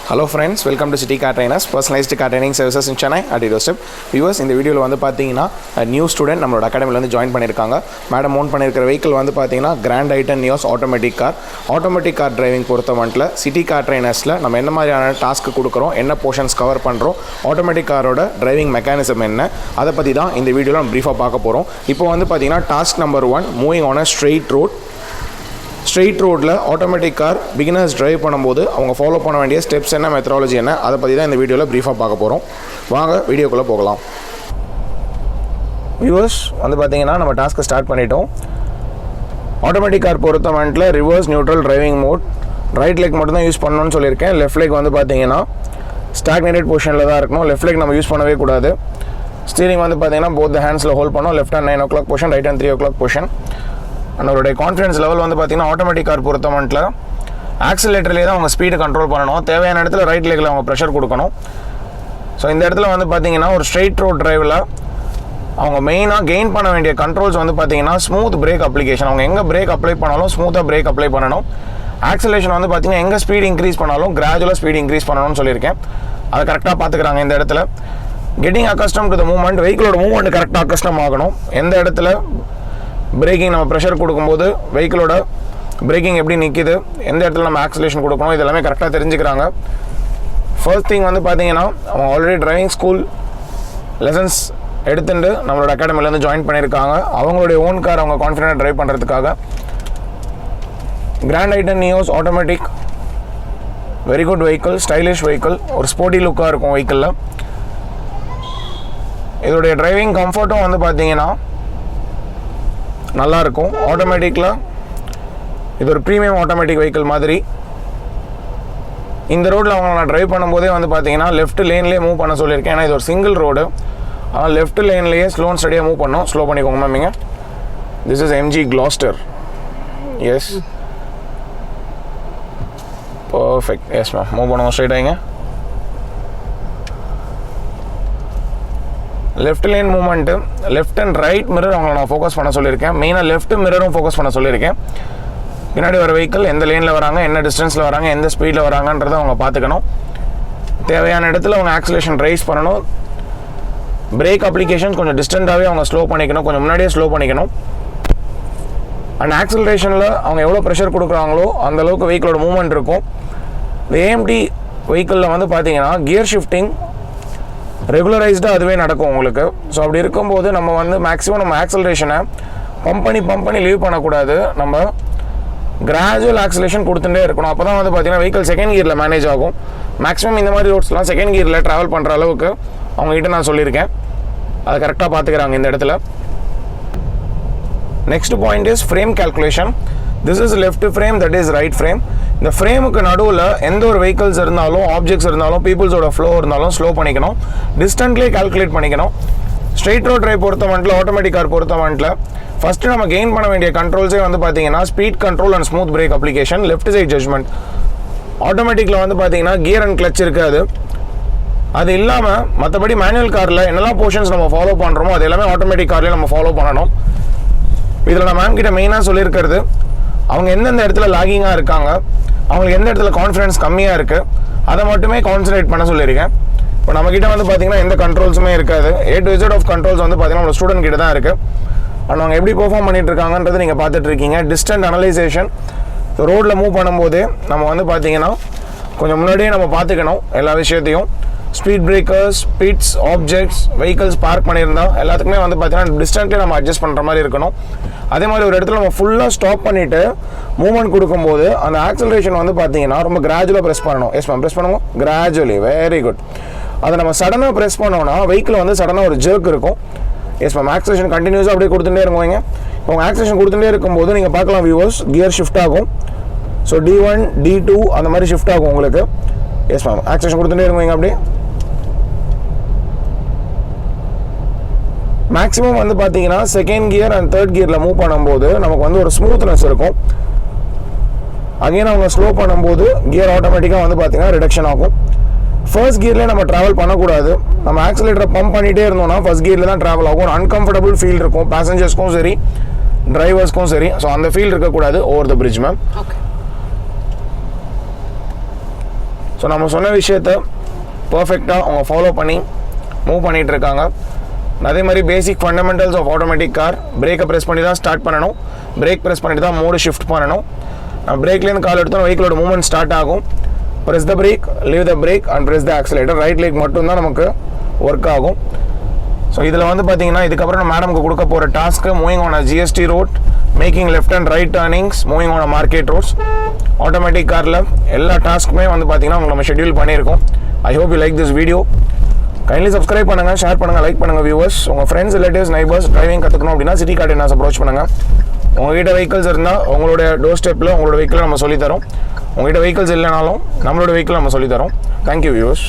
Hello friends, welcome to City Car Trainers, personalized car training services in Chennai at your doorstep. Viewers, இந்த வீடியோவில் வந்து பார்த்தீங்கன்னா new student நம்மளோட அகாடமியில் வந்து ஜாயின் பண்ணியிருக்காங்க. மேடம் ஓன் பண்ணியிருக்கிற வெஹிக்கிள் வந்து பார்த்தீங்கன்னா grand i ten Nios automatic car driving பொறுத்த மட்டும் சிட்டி கார் ட்ரைனர்ஸில் நம்ம என்ன மாதிரியான டாஸ்க்கு கொடுக்குறோம், என்ன போர்ஷன்ஸ் கவர் பண்ணுறோம், ஆட்டோமேட்டிக் காரோட டிரைவிங் மெக்கானிசம் என்ன, அதை பற்றி தான் இந்த வீடியோவில் நம்ம ப்ரீஃபாக பார்க்க போகிறோம். இப்போ வந்து பார்த்தீங்கன்னா task number 1, moving on a straight ரோட்டில் ஆட்டோமேட்டிக் கார் பிகினர்ஸ் ட்ரைவ் பண்ணும்போது அவங்க ஃபாலோ பண்ண வேண்டிய ஸ்டெப்ஸ் என்ன, மெத்தடாலஜி என்ன, அதை பற்றி தான் இந்த வீடியோவில் ப்ரீஃபாக பார்க்க போகிறோம். வாங்க வீடியோக்குள்ளே போகலாம். வியூவர்ஸ் வந்து பார்த்தீங்கன்னா நம்ம டாஸ்க்கை ஸ்டார்ட் பண்ணிட்டோம். ஆட்டோமேட்டிக் கார் பொறுத்த மட்டும் reverse neutral driving mode, right leg மட்டும் தான் யூஸ் பண்ணணும்னு சொல்லியிருக்கேன். லெஃப்ட் லெக் வந்து பார்த்தீங்கன்னா ஸ்டாக்னேட்டட் பொசிஷனில் தான் இருக்கணும். லெஃப்ட் லெக் நம்ம யூஸ் பண்ணவே கூடாது. ஸ்டீரிங் வந்து பார்த்தீங்கன்னா போத் ஹேண்ட்ஸில் ஹோல்ட் பண்ணோம். Left hand 9 o'clock position, right hand 3 o'clock position. நம்மளுடைய கான்ஃபிடன்ஸ் லெவல் வந்து பார்த்தீங்கன்னா ஆட்டோமேட்டிக் கார் பொறுத்த மட்டும் ஆக்சிலேட்டர்லேயே தான் அவங்க ஸ்பீடு கண்ட்ரோல் பண்ணணும். தேவையான இடத்துல ரைட் லெக்கில் அவங்க ப்ரெஷர் கொடுக்கணும். ஸோ இந்த இடத்துல வந்து பார்த்தீங்கன்னா ஒரு ஸ்ட்ரெயிட் ரோட் டிரைவில் அவங்க மெயினாக கெயின் பண்ண வேண்டிய கண்ட்ரோல்ஸ் வந்து பார்த்தீங்கன்னா ஸ்மூத் பிரேக் அப்ளிகேஷன். அவங்க எங்கே பிரேக் அப்ளை பண்ணாலும் ஸ்மூத்தாக பிரேக் அப்ளை பண்ணணும். ஆக்சிலேஷன் வந்து பார்த்தீங்கன்னா எங்கே ஸ்பீடு இன்க்ரீஸ் பண்ணாலும் கிராஜுவலாக ஸ்பீடு இன்க்ரீஸ் பண்ணணும்னு சொல்லியிருக்கேன். அதை கரெக்டாக பார்த்துக்கிறாங்க. இந்த இடத்துல getting accustom to the movement, வெஹிக்கிளோட மூவ்மெண்ட் கரெக்டாக அக்கஸ்டம் ஆகணும். எந்த இடத்துல பிரேக்கிங் நம்ம ப்ரெஷர் கொடுக்கும்போது வெஹிக்கிளோட பிரேக்கிங் எப்படி நிற்கிது, எந்த இடத்துல நம்ம ஆக்சிலேஷன் கொடுக்கணும், இது எல்லாமே கரெக்டாக தெரிஞ்சுக்கிறாங்க. ஃபர்ஸ்ட் திங் வந்து பார்த்தீங்கன்னா அவங்க ஆல்ரெடி டிரைவிங் ஸ்கூல் லெசன்ஸ் எடுத்துட்டு நம்மளோட அகாடமிலேருந்து ஜாயின் பண்ணியிருக்காங்க. அவங்களுடைய ஓன் கார் அவங்க கான்ஃபிடென்ட்டாக ட்ரைவ் பண்ணுறதுக்காக grand i ten Nios automatic very good vehicle, stylish vehicle, ஒரு ஸ்போர்ட்டி லுக்காக இருக்கும் வெஹிக்கிளில். இதோடைய டிரைவிங் கம்ஃபர்ட்டும் வந்து பார்த்தீங்கன்னா நல்லாயிருக்கும். ஆட்டோமேட்டிக்கில் இது ஒரு ப்ரீமியம் ஆட்டோமேட்டிக் வெஹிக்கிள் மாதிரி. இந்த ரோட்டில் அவங்க நான் ட்ரைவ் பண்ணும்போதே வந்து பார்த்தீங்கன்னா லெஃப்ட் லேன்லேயே மூவ் பண்ண சொல்லியிருக்கேன். ஏன்னா இது ஒரு சிங்கிள் ரோடு, ஆனால் லெஃப்ட் லேன்லேயே ஸ்லோ அண்ட் ஸ்டடியாக மூவ் பண்ணோம். ஸ்லோ பண்ணிக்கோங்க மேமிங்க. This is MG Gloster. Yes, perfect. Yes ma'am, move பண்ணுவோம் ஸ்ட்ரைட்டாக. Left lane movement, left and right mirror அவங்கள நான் ஃபோக்கஸ் பண்ண சொல்லியிருக்கேன். மெயினாக லெஃப்ட் மிரரும் ஃபோக்கஸ் பண்ண சொல்லியிருக்கேன். பின்னாடி வர வெஹிக்கிள் எந்த லேனில் வராங்க, என்ன டிஸ்டன்ஸில் வராங்க, எந்த ஸ்பீடில் வராங்கன்றதை அவங்க பார்த்துக்கணும். தேவையான இடத்துல அவங்க ஆக்சிலேஷன் ரைஸ் பண்ணணும். பிரேக் அப்ளிகேஷன் கொஞ்சம் டிஸ்டன்ட்டாகவே அவங்க ஸ்லோ பண்ணிக்கணும், கொஞ்சம் முன்னாடியே ஸ்லோ பண்ணிக்கணும். அண்ட் ஆக்சிலரேஷனில் அவங்க எவ்வளோ ப்ரெஷர் கொடுக்குறாங்களோ அந்தளவுக்கு வெஹிக்கிளோட மூவ்மெண்ட் இருக்கும். இந்த AMT வெஹிக்கிளில் வந்து பார்த்தீங்கன்னா கியர் ஷிஃப்டிங் ரெகுலரைஸ்டாக அதுவே நடக்கும் உங்களுக்கு. ஸோ அப்படி இருக்கும்போது நம்ம வந்து மேக்ஸிமம் நம்ம ஆக்சலரேஷனை பம்ப் பண்ணி லீவ் பண்ணக்கூடாது. நம்ம கிராஜுவல் ஆக்சலேஷன் கொடுத்துட்டே இருக்கணும். அப்போ தான் வந்து பார்த்தீங்கன்னா வெஹிக்கிள் செகண்ட் கியரில் மேனேஜ் ஆகும். மேக்ஸிமம் இந்த மாதிரி ரோட்ஸ்லாம் செகண்ட் கியரில் ட்ராவல் பண்ணுற அளவுக்கு அவங்ககிட்ட நான் சொல்லியிருக்கேன். அதை கரெக்டாக பார்த்துக்கிறாங்க இந்த இடத்துல. Next point is frame calculation. This is left frame, that is right frame. இந்த ஃப்ரேமுக்கு நடுவில் எந்த ஒரு வெஹிக்கிள்ஸ் இருந்தாலும், ஆப்ஜெக்ட்ஸ் இருந்தாலும், பீப்புள்ஸோட ஃப்ளோ இருந்தாலும் ஸ்லோ பண்ணிக்கணும். டிஸ்டன்ட்லேயே கால்குலேட் பண்ணிக்கணும். ஸ்ட்ரெயிட் ரோட் டிரைவ் பொறுத்த மட்டும், ஆட்டோமேட்டிக் கார் பொறுத்த மட்டும் ஃபஸ்ட்டு நம்ம கெயின் பண்ண வேண்டிய கண்ட்ரோல்ஸே வந்து பார்த்தீங்கன்னா speed control and smooth brake application, left side judgment. ஆட்டோமேட்டிக்கில் வந்து பார்த்தீங்கன்னா கியர் அண்ட் கிளச் இருக்காது. அது இல்லாமல் மற்றபடி மேனுவல் காரில் என்னெல்லாம் போர்ஷன்ஸ் நம்ம ஃபாலோ பண்ணுறோமோ அது எல்லாமே ஆட்டோமேட்டிக் கார்லேயே நம்ம ஃபாலோ பண்ணணும். இதில் நான் மேம் கிட்ட மெயினாக சொல்லியிருக்கிறது, அவங்க எந்தெந்த இடத்துல லாகிங்காக இருக்காங்க, அவங்களுக்கு எந்த இடத்துல கான்ஃபிடன்ஸ் கம்மியாக இருக்குது, அதை மட்டுமே கான்சன்ட்ரேட் பண்ண சொல்லியிருக்கேன். இப்போ நம்மக்கிட்ட வந்து பார்த்தீங்கன்னா எந்த கண்ட்ரோல்ஸுமே இருக்காது. A to Z of controls வந்து பார்த்தீங்கன்னா நம்ம ஸ்டூடெண்ட் கிட்ட தான் இருக்குது. அண்ட் அவங்க எப்படி பெர்ஃபார்ம் பண்ணிட்டு இருக்காங்கன்றது நீங்கள் பார்த்துட்டு இருக்கீங்க. டிஸ்டன்ட் அனலைசேஷன், ரோட்டில் மூவ் பண்ணும்போது நம்ம வந்து பார்த்தீங்கன்னா கொஞ்சம் முன்னாடியே நம்ம பார்த்துக்கணும் எல்லா விஷயத்தையும். Speed breakers, speeds, objects, vehicles park பண்ணியிருந்தோம் எல்லாத்துக்குமே வந்து பார்த்தீங்கன்னா டிஸ்டன்ட்லேயே நம்ம அட்ஜஸ்ட் பண்ணுற மாதிரி இருக்கணும். அதே மாதிரி ஒரு இடத்துல நம்ம ஃபுல்லாக ஸ்டாப் பண்ணிவிட்டு மூவ்மெண்ட் கொடுக்கும்போது அந்த ஆக்சலரேஷன் வந்து பார்த்தீங்கன்னா ரொம்ப கிராஜுவலாக ப்ரெஸ் பண்ணணும். எஸ் மேம், ப்ரெஸ் பண்ணுவோம் கிராஜுவலி. Very good. அதை நம்ம சடனாக ப்ரெஸ் பண்ணோன்னா வெஹிக்கிள் வந்து சடனாக ஒரு ஜர்க் இருக்கும். எஸ் மேம், ஆக்சலேஷன் கண்டினியூஸாக அப்படியே கொடுத்துட்டே இருக்குங்க. இப்போ உங்கள் ஆக்சலேஷன் கொடுத்துட்டே இருக்கும்போது நீங்கள் பார்க்கலாம் வியூவர்ஸ், கியர் ஷிஃப்ட் ஆகும். ஸோ D1, D2 அந்த மாதிரி ஷிஃப்ட் ஆகும் உங்களுக்கு. எஸ் மேம், ஆக்சலேஷன் கொடுத்துட்டே இருக்குங்க. அப்படியே மேக்ஸிமம் வந்து பார்த்தீங்கன்னா செகண்ட் கியர் அண்ட் தேர்ட் கியரில் மூவ் பண்ணும்போது நமக்கு வந்து ஒரு ஸ்மூத்னஸ் இருக்கும். அகைன் அவங்க ஸ்லோ பண்ணும்போது கியர் ஆட்டோமேட்டிக்காக வந்து பார்த்தீங்கன்னா ரிடக்ஷன் ஆகும். ஃபர்ஸ்ட் கியர்லேயே நம்ம ட்ராவல் பண்ணக்கூடாது. நம்ம ஆக்சிலேட்டரை பம்ப் பண்ணிகிட்டே இருந்தோம்னா ஃபர்ஸ்ட் கியரில் தான் ட்ராவல் ஆகும். ஒரு அன்கம்ஃபர்டபுள் ஃபீல் இருக்கும் பேசஞ்சர்ஸ்க்கும் சரி, டிரைவர்ஸ்க்கும் சரி. ஸோ அந்த ஃபீல் இருக்கக்கூடாது over the bridge ma'am. So நம்ம சொன்ன விஷயத்த பர்ஃபெக்டாக அவங்க ஃபாலோ பண்ணி மூவ் பண்ணிகிட்டு இருக்காங்க. அதே மாதிரி basic fundamentals of automatic car, பிரேக்கை ப்ரெஸ் பண்ணி தான் ஸ்டார்ட் பண்ணணும், பிரேக் ப்ரெஸ் பண்ணிட்டு தான் மோடு ஷிஃப்ட் பண்ணணும். பிரேக்லேருந்து கால் எடுத்தோம் வெஹிக்கிளோட மூவ்மெண்ட் ஸ்டார்ட் ஆகும். Press the brake, leave the brake and press the accelerator. Right leg மட்டும்தான் நமக்கு ஒர்க் ஆகும். ஸோ இதில் வந்து பார்த்தீங்கன்னா இதுக்கப்புறம் நம்ம மேடமுக்கு கொடுக்க போகிற task moving on a GST road, making left and right turnings, moving on a market roads. Automatic காரில் எல்லா டாஸ்க்குமே வந்து பார்த்தீங்கன்னா உங்களுக்கு நம்ம ஷெட்யூல் பண்ணியிருக்கோம். I hope you like this video. Kindly subscribe பண்ணுங்கள், ஷேர் பண்ணுங்கள், லைக் பண்ணுங்கள் வியூவர்ஸ். உங்கள் ஃப்ரெண்ட்ஸ், ரிலேட்டிவ்ஸ், நைபர்ஸ் டிரைவிங் கற்றுக்கணும் அப்படின்னா சிட்டி கார்டு என்ன அப்ரோச் பண்ணுங்கள். உங்கள்கிட்ட வெஹிக்கிள்ஸ் இருந்தால் உங்களோட டோர் ஸ்டெப்பில் உங்களோட வெஹிக்கிளை நம்ம சொல்லித்தரோம். உங்கள்கிட்ட வெஹிக்கிள்ஸ் இல்லைனாலும் நம்மளோட வெஹிக்கிள் நம்ம சொல்லித்தரோம். Thank you viewers.